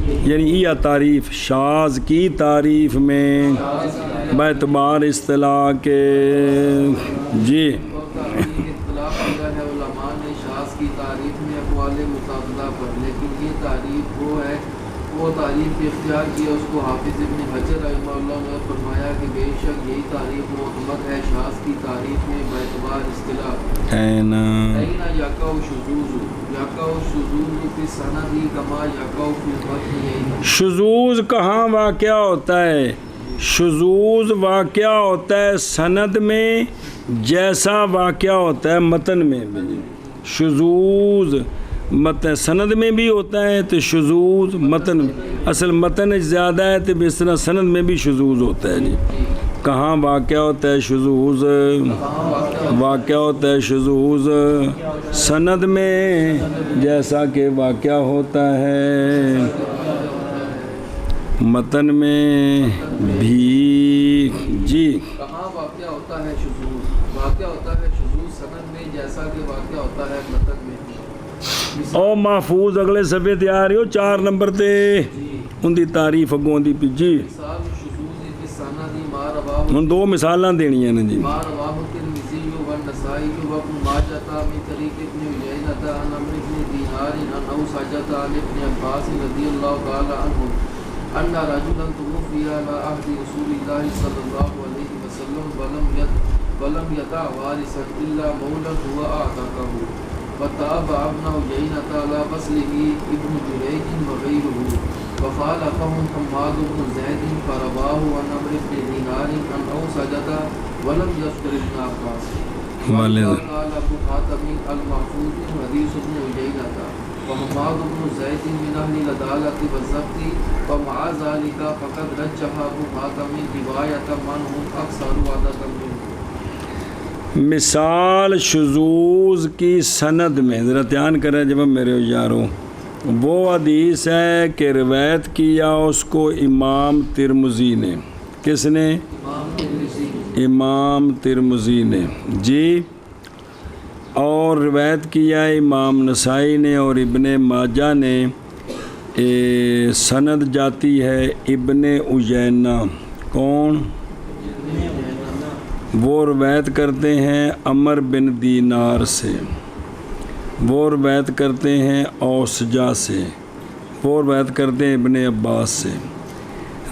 یعنی یہ تعریف شاذ کی تعریف میں باعتبار اصطلاح کے. جی اختلاف کیا ہے علماء نے شاذ کی تعریف میں اقوال متعددہ پر، لیکن یہ تعریف وہ ہے، وہ تعریف اختیار کیا اس کو حافظ ابن حجر رحمہ اللہ نے، فرمایا کہ بے شک یہی تعریف معتمد ہے شاذ کی تعریف میں باعتبار اصطلاح. این یقع شذوذ فی السند کما یقع فی المتن. شذوذ کہاں واقع ہوتا ہے؟ شذوذ واقع ہوتا ہے سند میں جیسا واقع ہوتا ہے متن میں بھی. شذوذ متن سند میں بھی ہوتا ہے تو شذوذ متن اصل متن زیادہ ہے تو اس طرح سند میں بھی شذوذ ہوتا ہے. جی کہاں واقع ہوتا ہے شذوذ؟ واقع ہوتا ہے شذوذ سند میں جیسا کہ واقع ہوتا ہے متن میں بھی جی کہاں واقع ہوتا ہے شذوذ؟ واقع ہوتا ہے شذوذ سند میں جیسا کہ واقع ہوتا ہے متن میں. او محفوظ اگلے صفحے تیار ہو 4 نمبر تے ان دی تعریف اگوں دی جی مثال شذوذ فی السند ما رواہ ہن 2 مثالاں دینیاں نے جی. ما رواہ الترمذی والنسائی وابن ماجہ من طریق ابن عیینۃ عن عمرو بن دینار عن اوسجۃ عن ابن عباس رضی اللہ تعالی عنہ ان رجلا توفی علی عهد رسول اللہ صلی اللہ علیہ وسلم ولم یدع وارثا الا مولا هو اعتقه فتابع ابن عیینۃ علی فصله ابن جریج وغیرہ وخالفهم حماد بن زید فرواه عن عمرو بن دینار عن اوسجۃ ولم يذكر ابن عباس. قال ابو حاتم المحفوظ حدیث ابن عیینۃ وحماد بن زید من اہل العدالۃ والضبط ومع ذلك فقد رجح ابو حاتم روایت من هم اکثر عددا منه. مثال شذوذ کی سند میں ذرا دھیان کریں جب میرے یاروں، وہ حدیث ہے کہ روایت کیا اس کو امام ترمذی نے. کس نے؟ امام ترمذی نے جی. اور روایت کیا امام نسائی نے اور ابن ماجہ نے. سند جاتی ہے ابن عیینہ. کون؟ وہ روایت کرتے ہیں عمر بن دینار سے، وہ روایت کرتے ہیں اوسجہ سے، وہ روایت کرتے ہیں ابن عباس سے.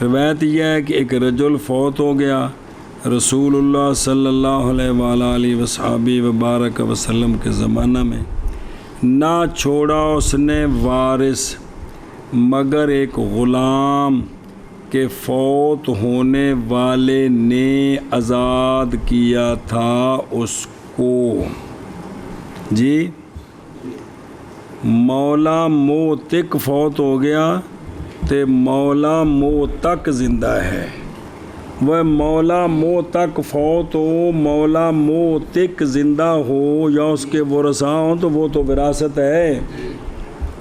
روایت یہ ہے کہ ایک رجل فوت ہو گیا رسول اللہ صلی اللہ علیہ وآلہ وصحبہ وبارک وسلم کے زمانہ میں. نہ چھوڑا اس نے وارث مگر ایک غلام کہ فوت ہونے والے نے آزاد کیا تھا اس کو جی. مولا موتق فوت ہو گیا تے مولا موتق زندہ ہے. وہ مولا موتق فوت ہو، مولا موتق زندہ ہو یا اس کے ورثاء ہوں تو وہ تو وراثت ہے.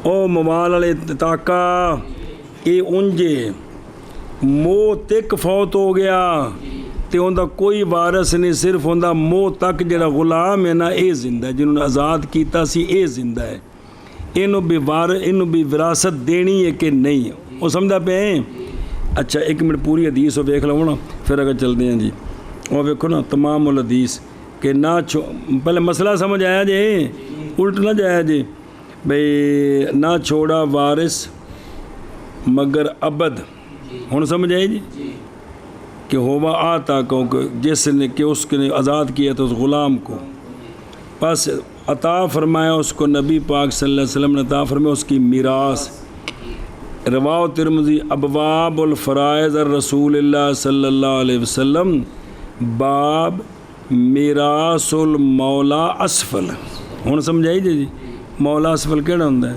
او موال علی تاکا اے انجے موتق فوت ہو گیا تے اوندا کوئی وارث نہیں، صرف اوندا موتق جڑا غلام ہے نا اے زندہ ہے، جنہوں نے آزاد کیتا سی اے زندہ ہے. انہوں بھی وراثت دینی ہے کہ نہیں، وہ سمجھا پہ ہیں. اچھا ایک منٹ پوری حدیث وہ دیکھ لو نا پھر اگر چلتے ہیں جی. وہ دیکھو نا تمام الحدیث کہ نہ پہلے مسئلہ سمجھ آیا جی، الٹ نہ جایا جی. بھئی نہ چھوڑا وارث مگر عبد، ہوں سمجھ آئی جی کہ ہوا آتا کو جس نے کہ اس نے آزاد کیا تھا اس غلام کو، بس عطا فرمایا اس کو نبی پاک صلی اللہ علیہ وسلم نے عطا فرمایا اس کی میراث. رواہ ترمذی ابواب الفرائض الرسول اللہ صلی اللہ علیہ وسلم باب میراث المولا اسفل. ہوں سمجھائی جی مولا اسفل کہڑا ہوں ہے؟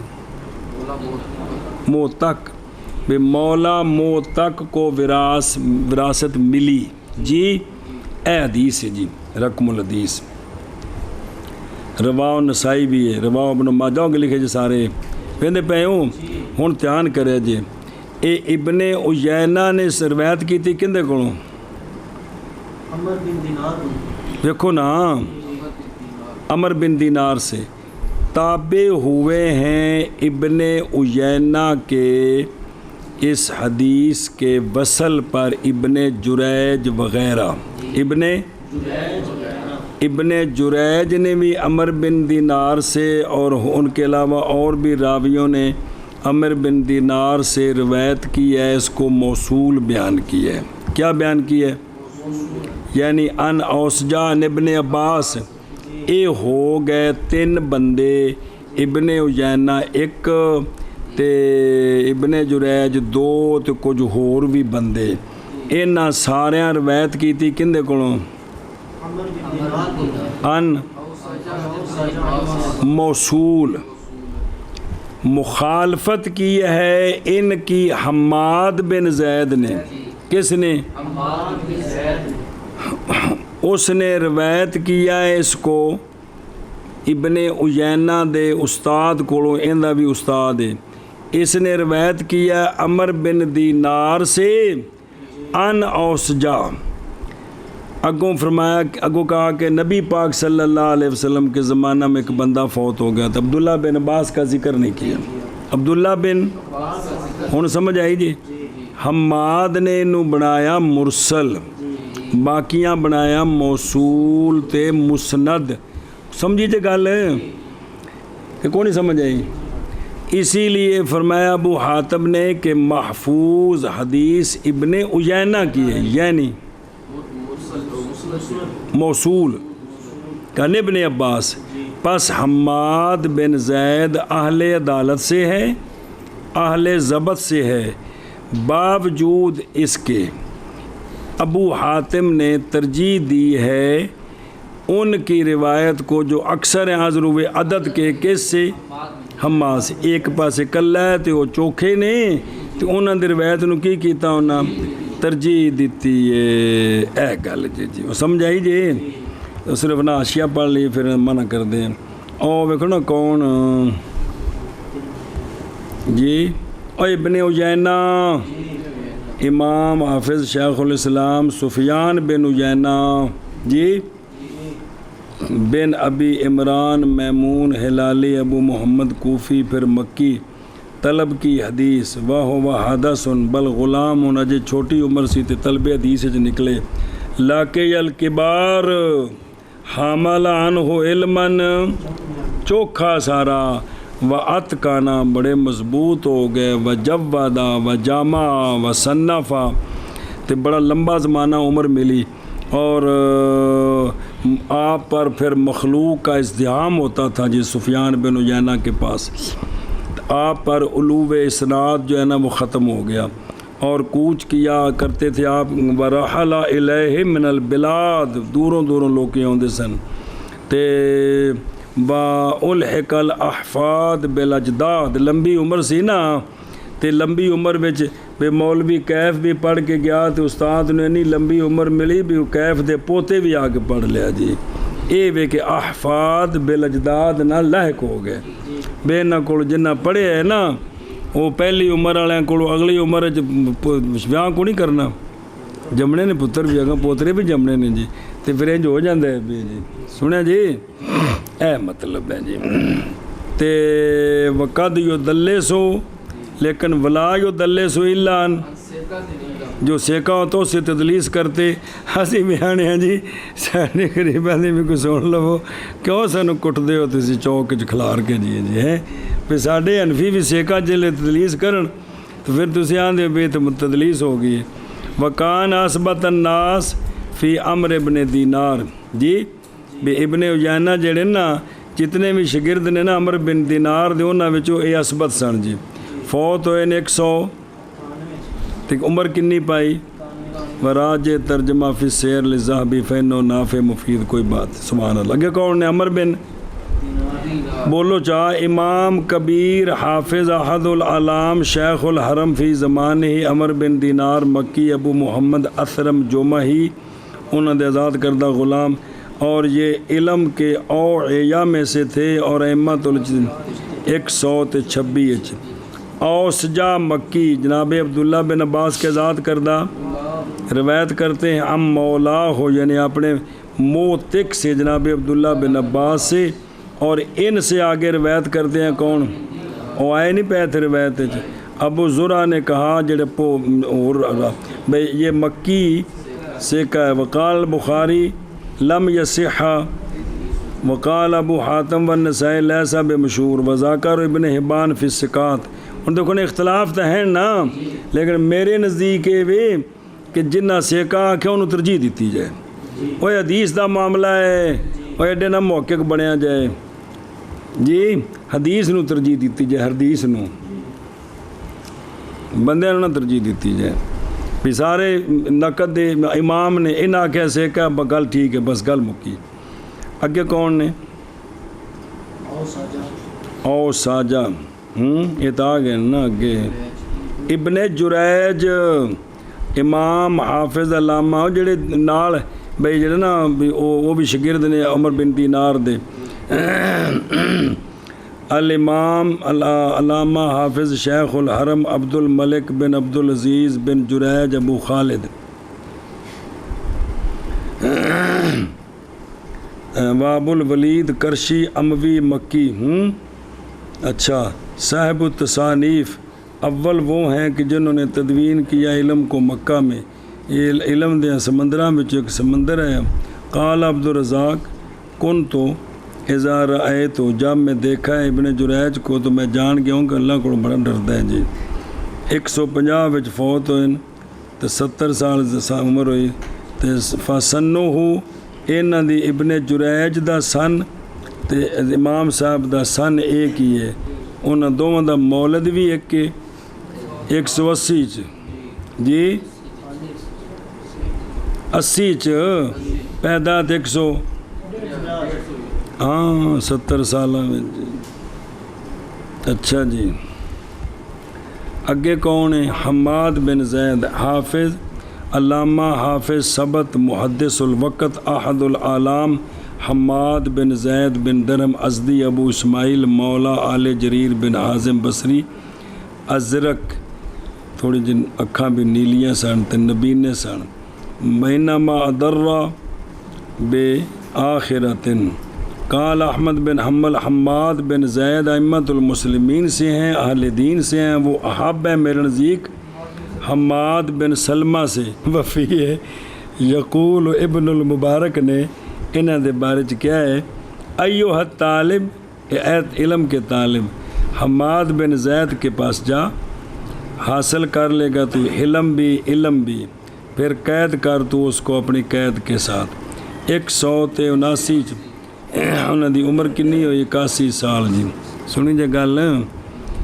موتق. بے مولا موتق کو وراثت ملی جی. اے حدیث ہے جی، رقم الحدیث. رواہ نسائی بھی ہے، رواہ ابن ماجہ کے لکھے جی سارے پہندے پہ ہوں. ہوں دھیان کرے جی اے ابن عیینہ نے روایت کی تھی کندے کولوں؟ عمر بن دینار. دیکھو نا عمر بن دینار سے. تابع ہوئے ہیں ابن عیینہ کے اس حدیث کے وصل پر ابن جریج وغیرہ. ابن جریج نے بھی عمر بن دینار سے اور ان کے علاوہ اور بھی راویوں نے عمر بن دینار سے روایت کی ہے، اس کو موصول بیان کی ہے. کیا بیان کی ہے؟ یعنی ان اوسجہ ان ابن عباس. اے ہو گئے 3 بندے، ابن عیینہ 1 تے ابن جریج 2 تے کچھ ہور بھی بندے. انہاں ساریاں روایت کی تھی کندے کولوں؟ ان موصول. مخالفت کی ہے ان کی حماد بن زید نے. کس نے؟ اس نے روایت کیا ہے اس کو ابن عیینہ دے استاد کولوں. اندہ بھی استاد ہے. اس نے روایت کیا عمر بن دینار سے ان اوسجا، اگوں فرمایا، اگوں کہا کہ نبی پاک صلی اللہ علیہ وسلم کے زمانہ میں ایک بندہ فوت ہو گیا تھا، عبداللہ بن عباس کا ذکر نہیں کیا، عبداللہ بن، ہن سمجھ آئی جی؟ حماد نے انہوں بنایا مرسل، باقیاں بنایا موصول تے مسند، سمجھی تے گل کہ کون نہیں سمجھ آئی؟ اسی لیے فرمایا ابو حاتم نے کہ محفوظ حدیث ابن عیینہ کی ہے، یعنی موصول کن ابن عباس، پس حماد بن زید اہل عدالت سے ہے، اہل ضبط سے ہے، باوجود اس کے ابو حاتم نے ترجیح دی ہے ان کی روایت کو جو اکثر ہیں حضرو عدد کے، کس سے؟ حماد سے۔ ایک پاسے کلا ہے تو وہ چوکھے نے تو انہوں نے روایت نو کی کیتا انہوں ترجیح دیتی ہے، اے گل جی وہ سمجھ آئی جی؟ تو صرف نہ اشیاء پڑھ لی پھر منع کر دیں۔ او ویکھو نا کون جی؟ او ابن عیینہ، امام حافظ شیخ الاسلام سفیان بن عیینہ جی بن ابی عمران میمون ہلالی ابو محمد کوفی، پھر مکی، طلب کی حدیث وہ حدث بل غلام اجے چھوٹی عمر سی تے طلب حدیث نکلے، لاکے الکبار حامل عنہ علما، چوکھا سارا، و اتقانا، بڑے مضبوط ہو گئے، و جودا و جامع و صنفا، تے بڑا لمبا زمانہ عمر ملی، اور آپ پر پھر مخلوق کا ازدحام ہوتا تھا جی سفیان بن عیینہ کے پاس، آپ پر علو اسناد جو ہے نا وہ ختم ہو گیا، اور کوچ کیا کرتے تھے آپ، ورحل الیہ من البلاد، دوروں دوروں لوگ آتے سن، تے الحق الاحفاد بالاجداد، لمبی عمر سی نا، تے لمبی عمر وچ بے مولوی کیف بھی پڑھ کے گیا تو استاد نے اتنی لمبی عمر ملی بھی کیف دے پوتے بھی آ کے پڑھ لیا جی، اے وے کہ احفاد بالاجداد نہ لاحق ہو گئے، بے نہ کول جنہ پڑھے ہے نا وہ پہلی عمر والے کو اگلی عمر ویاہ کو نہیں کرنا، جمنے نے پتر بھی اگاں پوترے بھی جمنے نے جی، تے پھر انج ہو جاندہ ہے بھی جی، سنیا جی؟ اے مطلب ہے جی، تے وقد یدلسو، لیکن ولا یدلسو الا ان، جو سیکا ہو تو اس سے تدلیس کرتے، ہسی بیانے ہیں جی سارے قریبہ نے بھی کوئی سن لو، کیوں سانو کٹ دے ہو تسی چوک کھلار کے جی ہے، پھر ساڑھے انفی بھی سیکا جلے تدلیس کرن تو پھر تسی آندھے بے تدلیس ہوگی۔ وکان اثبت الناس فی عمر ابن دینار، جی بے ابن عیینہ جڑے نا جتنے بھی شگرد نے نا عمر بن دینار دے انہاں وچوں اے اثبت سن جی، فوت ہوئے نے 100، تک عمر کنی پائی، وراج ترجمہ فی سیر لذہبی فین و نافع مفید، کوئی بات، سبحان اللہ۔ اگے کون نے؟ عمر بن، بولو چاہ، امام کبیر حافظ احد العلام شیخ الحرم فی زمانہ عمر بن دینار مکی ابو محمد اثرم جمحی، انہوں نے آزاد کردہ غلام، اور یہ علم کے اوعیہ میں سے تھے، اور ائمۃ 126 اوسجا مکی، جناب عبداللہ بن عباس کے آزاد کردہ، روایت کرتے ہیں ام مولا ہو، یعنی اپنے موتق سے جناب عبداللہ بن عباس سے، اور ان سے آگے روایت کرتے ہیں کون؟ وہ آئے نہیں پہ تھے روایت، ابو زرع نے کہا جڑے بھئی یہ مکی سے کا ہے، وقال بخاری لم یصح، وقال ابو حاتم والنسائی لیسا بمشہور، وذاکر ابن حبان فی الثقات۔ ان دیکھو نے اختلاف تو ہیں نا، لیکن میرے نزدیک یہ بھی کہ جنہ سیکا کہ انہوں ترجیح دیتی جائے، وہ حدیث دا معاملہ ہے، وہ ایڈے نہ محقق بنیا جائے جی، حدیث نو ترجیح دیتی جائے، حدیث نو بندے نہ ترجیح دیتی جائے، بھی سارے نقد دے امام نے ان آکھیا سیکا گل ٹھیک ہے، بس گل مکی۔ اگے کون نے؟ او ساجہ، یہ تو آ گئے نا اگے، ابن جریج امام حافظ علامہ جڑے نال بھئی جڑے نا وہ بھی شگرد نے عمر بن دینار دے، الامام علامہ حافظ شیخ الحرم عبد الملک بن عبد العزیز بن جریج ابو خالد واب الولید کرشی اموی مکی اچھا صاحب التصانیف اول وہ ہیں کہ جنہوں نے تدوین کیا علم کو مکہ میں، یہ علم دے سمندراں میں ایک سمندر ہے۔ قال عبد الرزاق کن تو اذا رأیت تو جب میں دیکھا ہے ابن جریج کو تو میں جان گیا ہوں کہ اللہ کو بڑا ڈرتا ہے جی۔ 150 وچ فوت ہوئے تو 70 سال عمر ہوئی تے فسنو ہو انہاں دی ابن جریج دا سن تے امام صاحب دا سن ایک ہی ہے، انہاں دونوں دا مولد بھی ایک ہے 180 جی 80 پیدات 100 ہاں 70 سالہ میں جی۔ اچھا جی اگے کون ہے؟ حماد بن زید حافظ علامہ حافظ ثبت محدث الوقت احد العالم حماد بن زید بن درہم ازدی ابو اسماعیل مولا آل جریر بن حازم بصری ازرق، تھوڑی جن اکھاں بھی نیلیاں سن تے نبینے سن۔ بینما ادرہ بے آخرتن قال احمد بن حنبل حماد بن زید ائمۃ المسلمین سے ہیں، اہل دین سے ہیں، وہ احب ہے میرے نزدیک حماد بن سلمہ سے۔ وفی ہے یقول ابن المبارک نے انہاں دے بارے چ کیا ہے؟ ایوہ الطالب اے علم کے طالب حماد بن زید کے پاس جا، حاصل کر لے گا تو علم بھی پھر قید کر تو اس کو اپنی قید کے ساتھ۔ 179 انہاں دی عمر کنی ہوئی 81 سال جی۔ سنی جے گل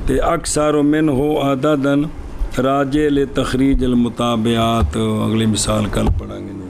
تے اکثر من ہو عددن راجع لتخریج المتابعات، اگلی مثال کل پڑھیں گے۔